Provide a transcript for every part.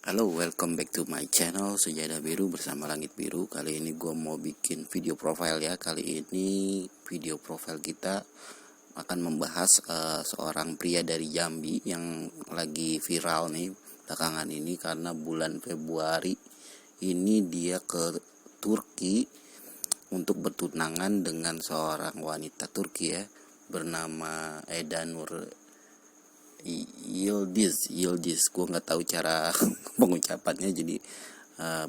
Halo, welcome back to my channel Sejadah Biru bersama Langit Biru. Kali ini gue mau bikin video profile ya. Kali ini video profile kita akan membahas seorang pria dari Jambi yang lagi viral nih belakangan ini, karena bulan Februari ini dia ke Turki untuk bertunangan dengan seorang wanita Turki ya, bernama Eda Nur Yildiz. Gue nggak tahu cara pengucapannya, jadi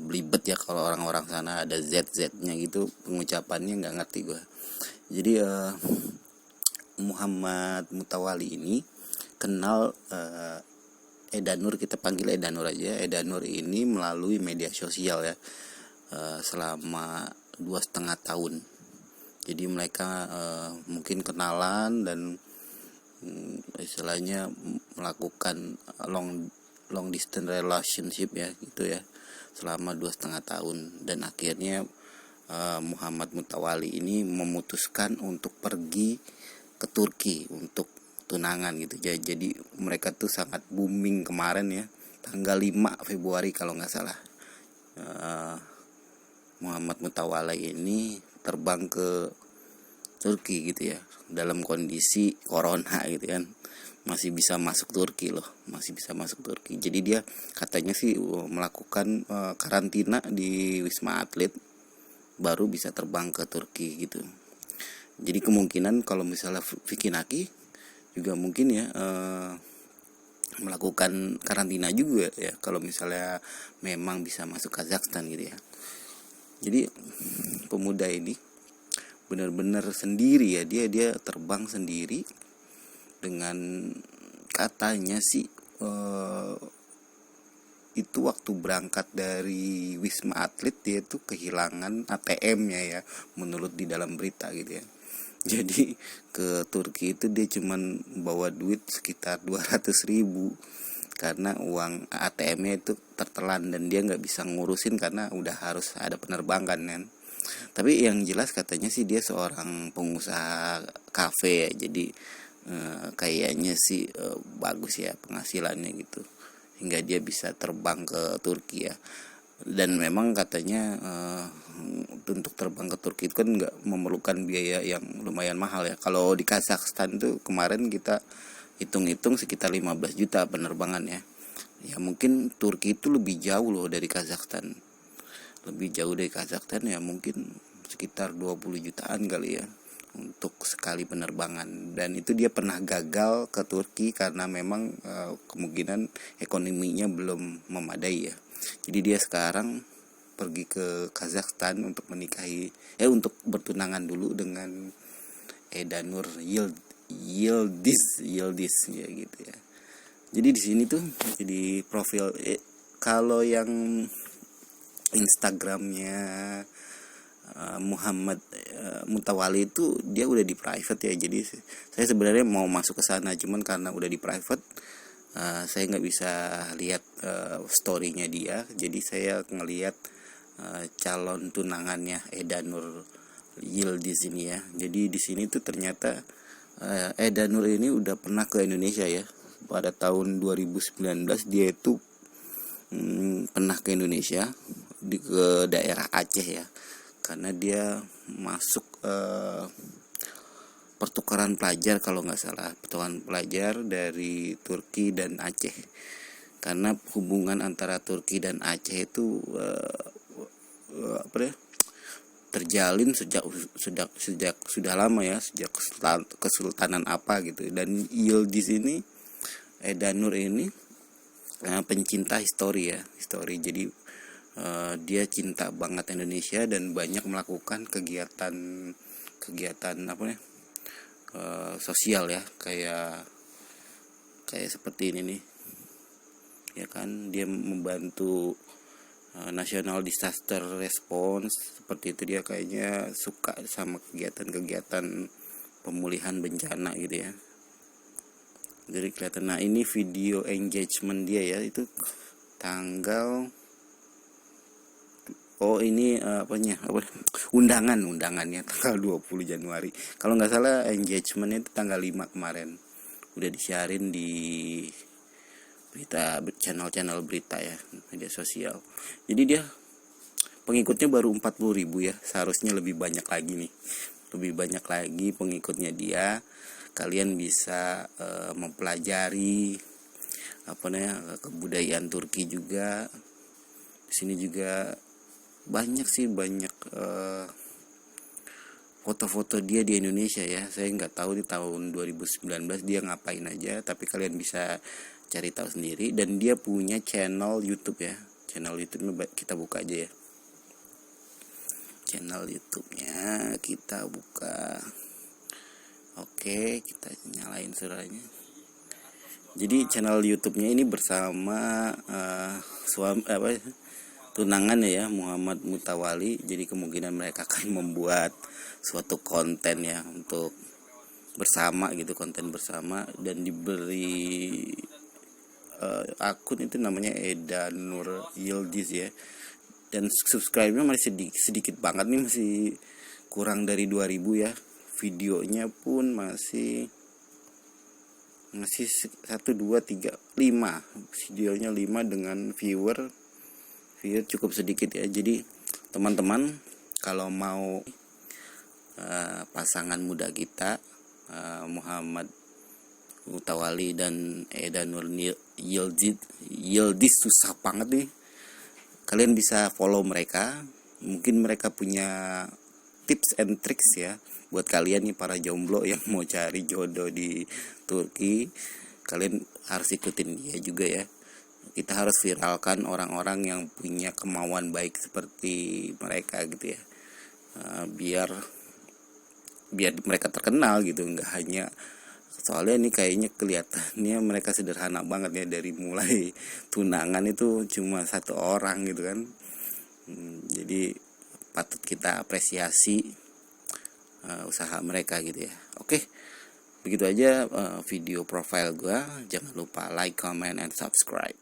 belibet ya kalau orang-orang sana ada Z-nya gitu, pengucapannya nggak ngerti gue. Jadi Muhammad Mutawali ini kenal Eda Nur, kita panggil Eda Nur aja. Eda Nur ini melalui media sosial ya, selama 2,5 tahun. Jadi mereka mungkin kenalan dan istilahnya melakukan long distance relationship ya gitu ya, selama 2,5 tahun. Dan akhirnya Muhammad Mutawali ini memutuskan untuk pergi ke Turki untuk tunangan gitu. Jadi mereka tuh sangat booming kemarin ya, tanggal 5 Februari kalau nggak salah. Muhammad Mutawali ini terbang ke Turki gitu ya, dalam kondisi corona gitu kan, masih bisa masuk Turki loh, masih bisa masuk Turki. Jadi dia katanya sih melakukan karantina di Wisma Atlet baru bisa terbang ke Turki gitu. Jadi kemungkinan kalau misalnya Vicky Naki juga mungkin ya melakukan karantina juga ya, kalau misalnya memang bisa masuk Kazakhstan gitu ya. Jadi pemuda ini benar-benar sendiri ya, dia terbang sendiri dengan katanya sih itu waktu berangkat dari Wisma Atlet dia tuh kehilangan ATM-nya ya, menurut di dalam berita gitu ya. Jadi ke Turki itu dia cuman bawa duit sekitar 200.000 karena uang ATM-nya itu tertelan dan dia nggak bisa ngurusin karena udah harus ada penerbangan kan. Tapi yang jelas katanya sih dia seorang pengusaha kafe ya, jadi kayaknya sih bagus ya penghasilannya gitu, hingga dia bisa terbang ke Turki ya. Dan memang katanya untuk terbang ke Turki itu kan nggak memerlukan biaya yang lumayan mahal ya. Kalau di Kazakhstan tuh kemarin kita hitung-hitung sekitar 15 juta penerbangan ya. Ya mungkin Turki itu lebih jauh loh dari Kazakhstan, ya mungkin sekitar 20 jutaan kali ya untuk sekali penerbangan. Dan itu dia pernah gagal ke Turki karena memang kemungkinan ekonominya belum memadai ya. Jadi dia sekarang pergi ke Kazakhstan untuk untuk bertunangan dulu dengan Eda Nur Yildiz ya gitu ya. Jadi di sini tuh jadi profil kalau yang Instagramnya Muhammad Mutawali itu dia udah di private ya. Jadi saya sebenarnya mau masuk ke sana, cuman karena udah di private saya nggak bisa lihat storynya dia. Jadi saya ngelihat calon tunangannya Eda Nur Yildiz ini ya. Jadi di sini tuh ternyata Eda Nur ini udah pernah ke Indonesia ya. Pada tahun 2019 dia itu pernah ke Indonesia, ke daerah Aceh ya, karena dia masuk pertukaran pelajar kalau nggak salah, pertukaran pelajar dari Turki dan Aceh. Karena hubungan antara Turki dan Aceh itu terjalin sejak sudah lama ya, sejak kesultanan apa gitu. Dan Yildiz ini, Eda Nur ini pencinta histori. Jadi dia cinta banget Indonesia dan banyak melakukan kegiatan sosial ya, kayak seperti ini nih ya kan. Dia membantu National Disaster Response, seperti itu. Dia kayaknya suka sama kegiatan pemulihan bencana gitu ya. Jadi kelihatan. Nah ini video engagement dia ya, itu tanggal undangannya tanggal 20 Januari. Kalau nggak salah engagementnya itu tanggal 5 kemarin. Udah disiarin di channel berita ya, media sosial. Jadi dia pengikutnya baru 40.000 ya, seharusnya lebih banyak lagi nih, lebih banyak lagi pengikutnya dia. Kalian bisa mempelajari kebudayaan Turki juga. Di sini juga banyak foto-foto dia di Indonesia ya. Saya nggak tahu di tahun 2019 dia ngapain aja, tapi kalian bisa cari tahu sendiri. Dan dia punya channel YouTube ya. Channel YouTube-nya kita buka aja ya. Channel YouTube-nya kita buka. Oke, kita nyalain suaranya. Jadi channel YouTube-nya ini bersama tunangan ya, Muhammad Mutawali. Jadi kemungkinan mereka akan membuat suatu konten ya untuk bersama gitu, konten bersama, dan diberi akun itu namanya Eda Nur Yildiz ya. Dan subscribe-nya masih sedikit banget nih, masih kurang dari 2000 ya. Videonya pun masih 1 2 3 5. Videonya 5 dengan viewer cukup sedikit ya. Jadi teman-teman kalau mau pasangan muda kita Muhammad Mutawali dan Eda Nur Yildiz, susah banget nih. Kalian bisa follow mereka. Mungkin mereka punya tips and tricks ya buat kalian nih para jomblo yang mau cari jodoh di Turki. Kalian harus ikutin dia juga ya. Kita harus viralkan orang-orang yang punya kemauan baik seperti mereka gitu ya, biar mereka terkenal gitu. Nggak hanya, soalnya ini kayaknya kelihatannya mereka sederhana banget ya, dari mulai tunangan itu cuma 1 orang gitu kan. Jadi patut kita apresiasi usaha mereka gitu ya. Oke, begitu aja video profile gue. Jangan lupa like, comment, and subscribe.